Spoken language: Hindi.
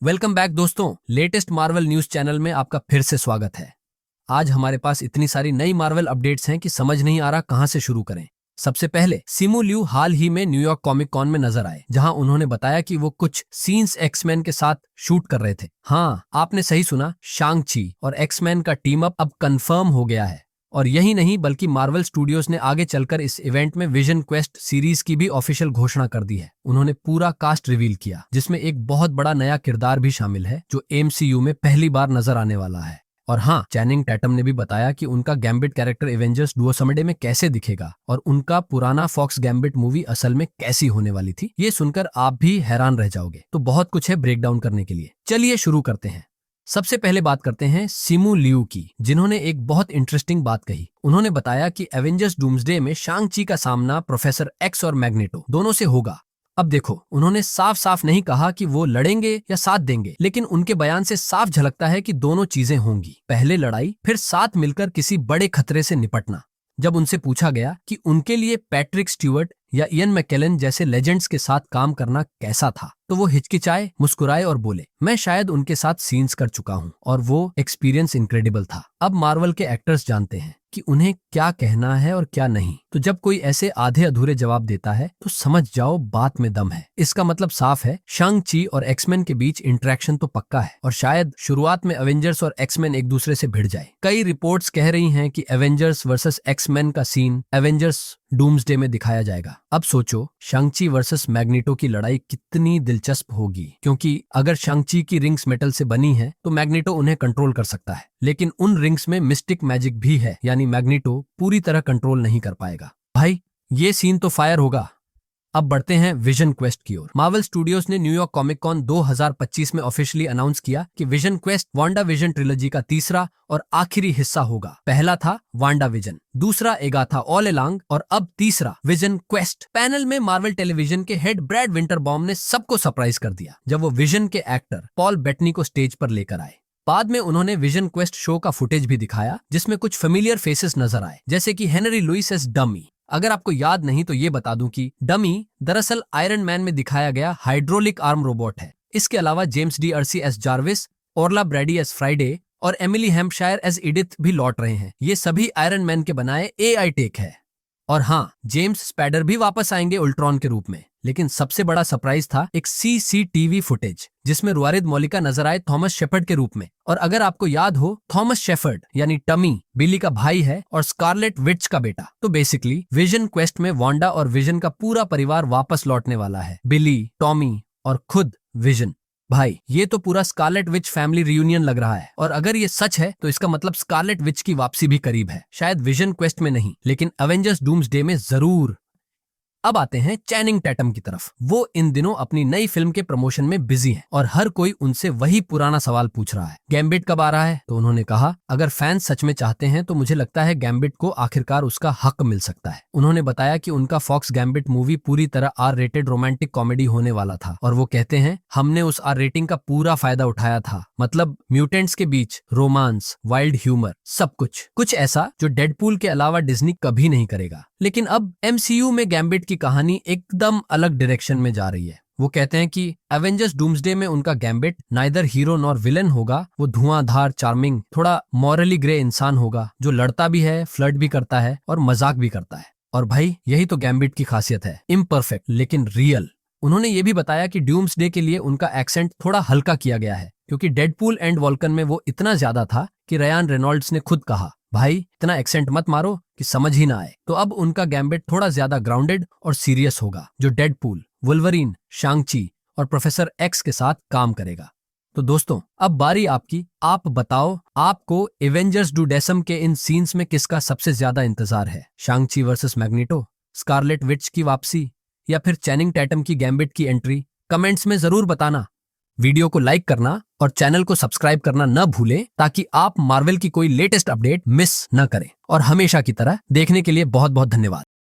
वेलकम बैक दोस्तों, लेटेस्ट मार्वल न्यूज चैनल में आपका फिर से स्वागत है। आज हमारे पास इतनी सारी नई मार्वल अपडेट्स हैं कि समझ नहीं आ रहा कहां से शुरू करें। सबसे पहले सिमू लियू हाल ही में न्यूयॉर्क कॉमिक कॉन में नजर आए, जहां उन्होंने बताया कि वो कुछ सीन्स एक्समैन के साथ शूट कर रहे थे। हाँ, आपने सही सुना, शांग ची और एक्समैन का टीम अप अब कंफर्म हो गया है। और यही नहीं बल्कि मार्वल स्टूडियोज ने आगे चलकर इस इवेंट में विजन क्वेस्ट सीरीज की भी ऑफिशियल घोषणा कर दी है। उन्होंने पूरा कास्ट रिवील किया, जिसमें एक बहुत बड़ा नया किरदार भी शामिल है जो MCU में पहली बार नजर आने वाला है। और हाँ, चैनिंग टैटम ने भी बताया कि उनका गैम्बिट कैरेक्टर एवेंजर्स डुओसमडे में कैसे दिखेगा और उनका पुराना फॉक्स गैम्बिट मूवी असल में कैसी होने वाली थी। ये सुनकर आप भी हैरान रह जाओगे। तो बहुत कुछ है ब्रेकडाउन करने के लिए। चलिए शुरू करते हैं। सबसे पहले बात करते हैं सिमू लियू की, जिन्होंने एक बहुत इंटरेस्टिंग बात कही। उन्होंने बताया कि एवेंजर्स डूम्सडे में शांग ची का सामना प्रोफेसर एक्स और मैग्नेटो दोनों से होगा। अब देखो, उन्होंने साफ साफ नहीं कहा कि वो लड़ेंगे या साथ देंगे, लेकिन उनके बयान से साफ झलकता है कि दोनों चीजें होंगी। पहले लड़ाई, फिर साथ मिलकर किसी बड़े खतरे से निपटना। जब उनसे पूछा गया कि उनके लिए पैट्रिक स्टीवर्ट या इयन मैकेलन जैसे लेजेंड्स के साथ काम करना कैसा था, तो वो हिचकिचाए, मुस्कुराए और बोले, मैं शायद उनके साथ सीन्स कर चुका हूँ और वो एक्सपीरियंस इनक्रेडिबल था। अब मार्वल के एक्टर्स जानते हैं कि उन्हें क्या कहना है और क्या नहीं। तो जब कोई ऐसे आधे अधूरे जवाब देता है तो समझ जाओ बात में दम है। इसका मतलब साफ है, शांग ची और एक्समैन के बीच इंटरेक्शन तो पक्का है और शायद शुरुआत में एवेंजर्स और एक्समैन एक दूसरे से भिड़ जाए। कई रिपोर्ट्स कह रही हैं कि एवेंजर्स वर्सेस एक्समैन का सीन एवेंजर्स डूम्सडे में दिखाया जाएगा। अब सोचो, शांग ची वर्सेस मैग्नेटो की लड़ाई कितनी दिलचस्प होगी, क्योंकि अगर शांग ची की रिंग्स मेटल से बनी है तो मैग्नेटो उन्हें कंट्रोल कर सकता है, लेकिन उन रिंग्स में मिस्टिक मैजिक भी है, यानी मैग्नेटो पूरी तरह कंट्रोल नहीं कर पाएगा। भाई, ये सीन तो फायर होगा। अब बढ़ते हैं विजन क्वेस्ट की ओर। मार्वल स्टूडियोज ने न्यूयॉर्क कॉमिक कॉन 2025 में ऑफिशियली अनाउंस किया कि vision quest Wanda vision trilogy का तीसरा और आखिरी हिस्सा होगा। पहला था वांडा विजन, दूसरा एगा था ऑल एलॉन्ग और अब तीसरा विजन क्वेस्ट। पैनल में मार्वल टेलीविजन के हेड ब्रैड विंटरबॉम ने सबको सरप्राइज कर दिया जब वो विजन के एक्टर पॉल बेटनी को स्टेज पर लेकर आए। बाद में उन्होंने विजन क्वेस्ट शो का फुटेज भी दिखाया, जिसमें कुछ फेमिलियर फेसेस नजर आए, जैसे कि हेनरी लुइस एस डमी। अगर आपको याद नहीं तो ये बता दूं कि डमी दरअसल आयरन मैन में दिखाया गया हाइड्रोलिक आर्म रोबोट है। इसके अलावा James D Arsi S Jarvis, Orla Brady S Friday और एमिली हैम्पशायर एस एडिथ भी लौट रहे हैं। ये सभी आयरन मैन के बनाए AI टेक है। और हाँ, जेम्स स्पैडर भी वापस आएंगे उल्ट्रॉन के रूप में। लेकिन सबसे बड़ा सरप्राइज था एक CCTV फुटेज, जिसमें रुआरिद मौलिका नजर आए थॉमस शेफर्ड के रूप में। और अगर आपको याद हो, थॉमस शेफर्ड यानी टमी बिली का भाई है और स्कारलेट विच का बेटा। तो बेसिकली विजन क्वेस्ट में वांडा और विजन का पूरा परिवार वापस लौटने वाला है, बिली, टॉमी और खुद विजन। भाई, ये तो पूरा स्कारलेट विच फैमिली रियूनियन लग रहा है। और अगर ये सच है तो इसका मतलब स्कारलेट विच की वापसी भी करीब है। शायद विजन क्वेस्ट में नहीं, लेकिन एवेंजर्स डूम्सडे में जरूर। अब आते हैं चैनिंग टैटम की तरफ। वो इन दिनों अपनी नई फिल्म के प्रमोशन में बिजी हैं और हर कोई उनसे वही पुराना सवाल पूछ रहा है, गैम्बिट कब आ रहा है? तो उन्होंने कहा, अगर फैंस सच में चाहते हैं तो मुझे लगता है गैम्बिट को आखिरकार उसका हक मिल सकता है। उन्होंने बताया कि उनका फॉक्स गैम्बिट मूवी पूरी तरह R-रेटेड रोमांटिक कॉमेडी होने वाला था और वो कहते हैं, हमने उस R रेटिंग का पूरा फायदा उठाया था। मतलब म्यूटेंट्स के बीच रोमांस, वाइल्ड ह्यूमर, सब कुछ ऐसा जो डेडपूल के अलावा डिज्नी कभी नहीं करेगा। लेकिन अब MCU में गैम्बिट की कहानी एकदम अलग डायरेक्शन में जा रही है। वो कहते हैं कि एवेंजर्स डूम्सडे में उनका gambit neither hero nor villain होगा। वो धुआंधार, चार्मिंग, थोड़ा मॉरली ग्रे इंसान होगा जो लड़ता भी है, फ्लर्ट भी करता है और मजाक भी करता है। और भाई, यही तो गैम्बिट की खासियत है, इम्परफेक्ट लेकिन रियल। उन्होंने ये भी बताया कि डूम्सडे के लिए उनका एक्सेंट थोड़ा हल्का किया गया है, क्योंकि डेडपूल एंड वॉल्कन में वो इतना ज्यादा था कि रयान रेनॉल्ड्स ने खुद कहा, भाई इतना एक्सेंट मत मारो कि समझ ही ना आए। तो अब उनका गैम्बिट थोड़ा ज्यादा ग्राउंडेड और सीरियस होगा, जो डेडपूल, वुल्वरीन, शांग ची और प्रोफेसर एक्स के साथ काम करेगा। तो दोस्तों, अब बारी आपकी। आप बताओ, आपको एवेंजर्स डूडेसम के इन सीन्स में किसका सबसे ज्यादा इंतजार है? शांग ची वर्सेस मैग्नेटो, स्कारलेट विच की वापसी या फिर चैनिंग टैटम की गैम्बिट की एंट्री? कमेंट्स में जरूर बताना। वीडियो को लाइक करना और चैनल को सब्सक्राइब करना न भूलें, ताकि आप मार्वल की कोई लेटेस्ट अपडेट मिस न करें। और हमेशा की तरह देखने के लिए बहुत बहुत धन्यवाद।